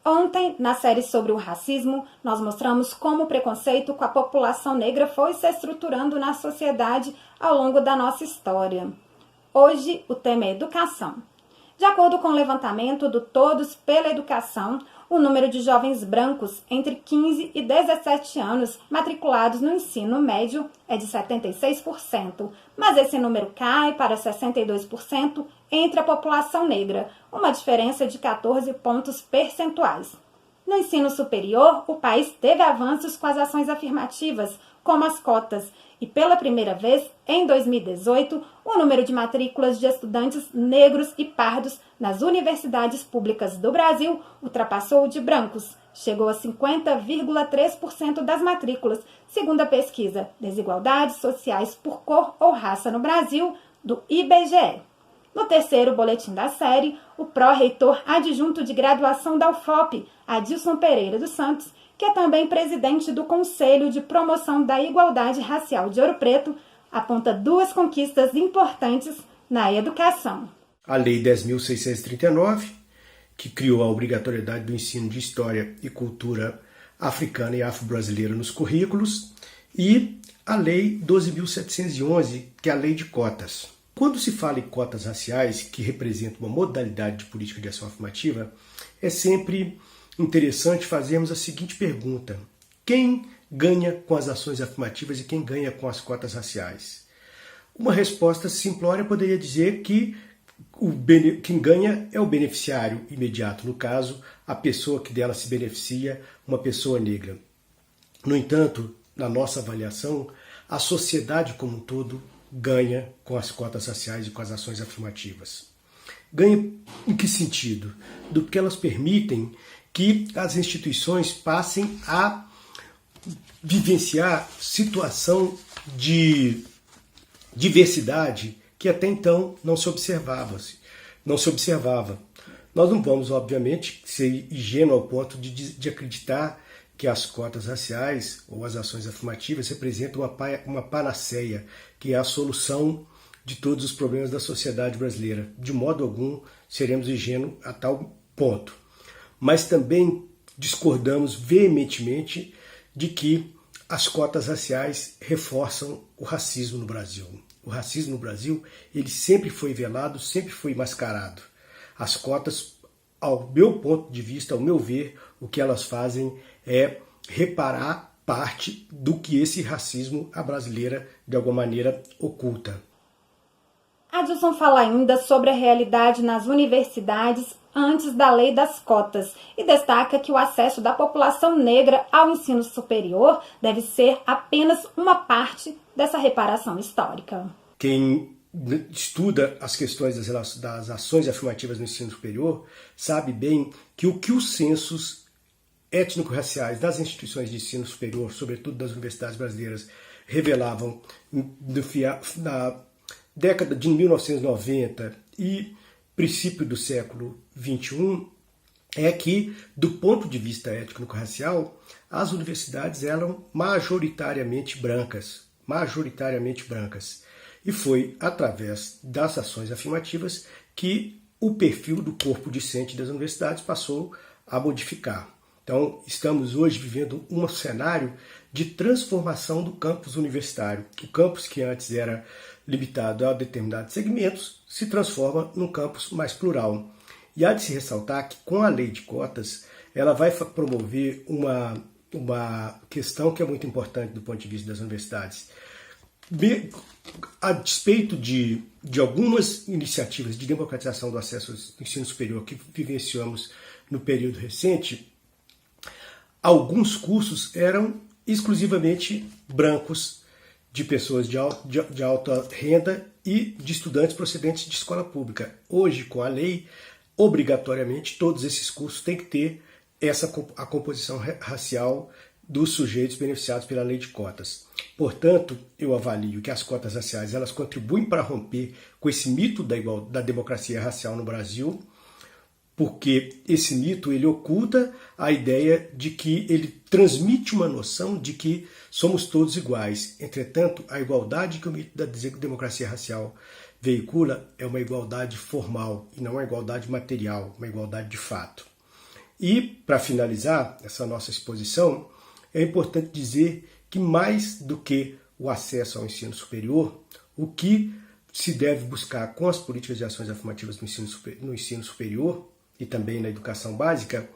Ontem, na série sobre o racismo, nós mostramos como o preconceito com a população negra foi se estruturando na sociedade ao longo da nossa história. Hoje, o tema é educação. De acordo com o levantamento do Todos pela Educação, o número de jovens brancos entre 15 e 17 anos matriculados no ensino médio é de 76%, mas esse número cai para 62% entre a população negra, uma diferença de 14 pontos percentuais. No ensino superior, o país teve avanços com as ações afirmativas, como as cotas, e pela primeira vez, em 2018, o número de matrículas de estudantes negros e pardos nas universidades públicas do Brasil ultrapassou o de brancos. Chegou a 50,3% das matrículas, segundo a pesquisa Desigualdades Sociais por Cor ou Raça no Brasil, do IBGE. No terceiro boletim da série, o pró-reitor adjunto de graduação da UFOP, Adilson Pereira dos Santos, que é também presidente do Conselho de Promoção da Igualdade Racial de Ouro Preto, aponta duas conquistas importantes na educação. A Lei 10.639, que criou a obrigatoriedade do ensino de História e Cultura africana e afro-brasileira nos currículos, e a Lei 12.711, que é a Lei de Cotas. Quando se fala em cotas raciais, que representam uma modalidade de política de ação afirmativa, é sempre interessante fazermos a seguinte pergunta: quem ganha com as ações afirmativas e quem ganha com as cotas raciais? Uma resposta simplória poderia dizer que quem ganha é o beneficiário imediato, no caso, a pessoa que dela se beneficia, uma pessoa negra. No entanto, na nossa avaliação, a sociedade como um todo ganha com as cotas raciais e com as ações afirmativas. Ganha em que sentido? Do que elas permitem que as instituições passem a vivenciar situação de diversidade que até então não se observava. Nós não vamos, obviamente, ser ingênuos ao ponto de acreditar que as cotas raciais ou as ações afirmativas representam uma panaceia, que é a solução de todos os problemas da sociedade brasileira. De modo algum seremos ingênuos a tal ponto. Mas também discordamos veementemente de que as cotas raciais reforçam o racismo no Brasil. O racismo no Brasil, ele sempre foi velado, sempre foi mascarado. As cotas, ao meu ponto de vista, ao meu ver, o que elas fazem é reparar parte do que esse racismo a brasileira, de alguma maneira, oculta. Adilson fala ainda sobre a realidade nas universidades antes da lei das cotas e destaca que o acesso da população negra ao ensino superior deve ser apenas uma parte dessa reparação histórica. Quem estuda as questões das ações afirmativas no ensino superior sabe bem que os censos étnico-raciais das instituições de ensino superior, sobretudo das universidades brasileiras, revelavam na década de 1990 e princípio do século XXI, é que, do ponto de vista étnico-racial, as universidades eram majoritariamente brancas. E foi através das ações afirmativas que o perfil do corpo discente das universidades passou a modificar. Então, estamos hoje vivendo um cenário de transformação do campus universitário. O campus que antes era limitado a determinados segmentos se transforma num campus mais plural. E há de se ressaltar que com a lei de cotas, ela vai promover uma questão que é muito importante do ponto de vista das universidades. A despeito de algumas iniciativas de democratização do acesso ao ensino superior que vivenciamos no período recente, alguns cursos eram exclusivamente brancos, de pessoas de alta renda e de estudantes procedentes de escola pública. Hoje, com a lei, obrigatoriamente, todos esses cursos têm que ter a composição racial dos sujeitos beneficiados pela lei de cotas. Portanto, eu avalio que as cotas raciais elas contribuem para romper com esse mito da democracia racial no Brasil, porque esse mito ele oculta a ideia de que ele transmite uma noção de que somos todos iguais. Entretanto, a igualdade que o mito da democracia racial veicula é uma igualdade formal e não uma igualdade material, uma igualdade de fato. E, para finalizar essa nossa exposição, é importante dizer que mais do que o acesso ao ensino superior, o que se deve buscar com as políticas de ações afirmativas no ensino superior e também na educação básica,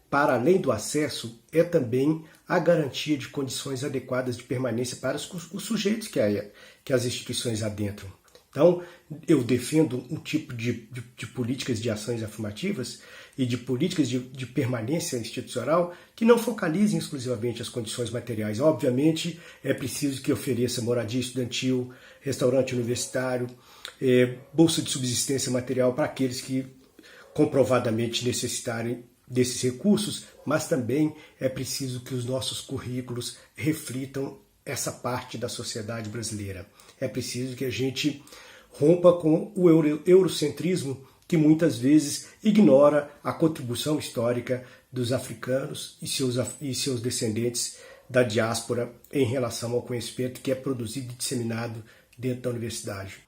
para além do acesso, é também a garantia de condições adequadas de permanência para os sujeitos que as instituições adentram. Então, eu defendo um tipo de políticas de ações afirmativas e de políticas de permanência institucional que não focalizem exclusivamente as condições materiais. Obviamente, é preciso que ofereça moradia estudantil, restaurante universitário, bolsa de subsistência material para aqueles que comprovadamente necessitarem desses recursos, mas também é preciso que os nossos currículos reflitam essa parte da sociedade brasileira. É preciso que a gente rompa com o eurocentrismo que muitas vezes ignora a contribuição histórica dos africanos e seus descendentes da diáspora em relação ao conhecimento que é produzido e disseminado dentro da universidade.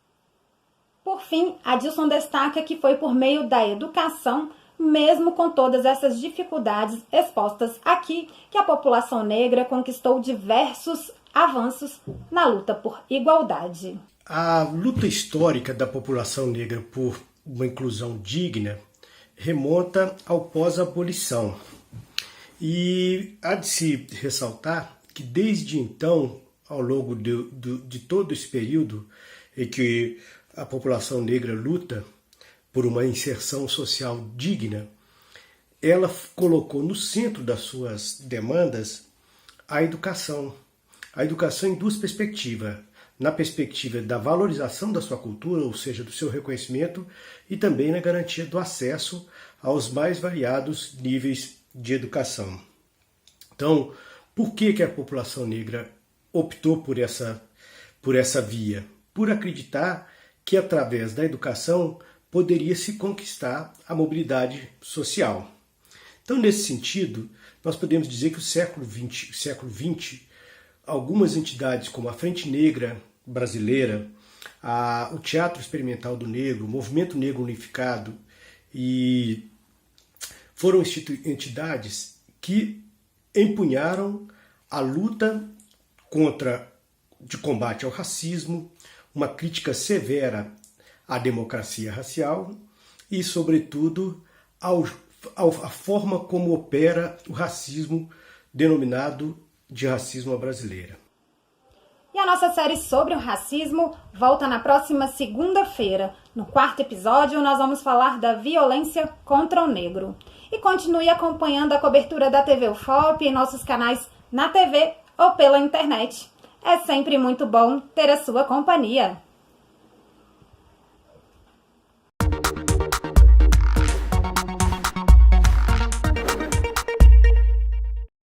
Por fim, Adilson destaca que foi por meio da educação, mesmo com todas essas dificuldades expostas aqui, que a população negra conquistou diversos avanços na luta por igualdade. A luta histórica da população negra por uma inclusão digna remonta ao pós-abolição. E há de se ressaltar que desde então, ao longo de todo esse período em que a população negra luta por uma inserção social digna, ela colocou no centro das suas demandas a educação. A educação em duas perspectivas. Na perspectiva da valorização da sua cultura, ou seja, do seu reconhecimento, e também na garantia do acesso aos mais variados níveis de educação. Então, por que a população negra optou por essa via? Por acreditar que através da educação poderia se conquistar a mobilidade social. Então, nesse sentido, nós podemos dizer que o século XX, algumas entidades como a Frente Negra Brasileira, o Teatro Experimental do Negro, o Movimento Negro Unificado, e foram entidades que empunharam a luta de combate ao racismo, uma crítica severa à democracia racial e, sobretudo, a forma como opera o racismo denominado de racismo à brasileira. E a nossa série sobre o racismo volta na próxima segunda-feira. No 4º episódio, nós vamos falar da violência contra o negro. E continue acompanhando a cobertura da TV UFOP em nossos canais na TV ou pela internet. É sempre muito bom ter a sua companhia.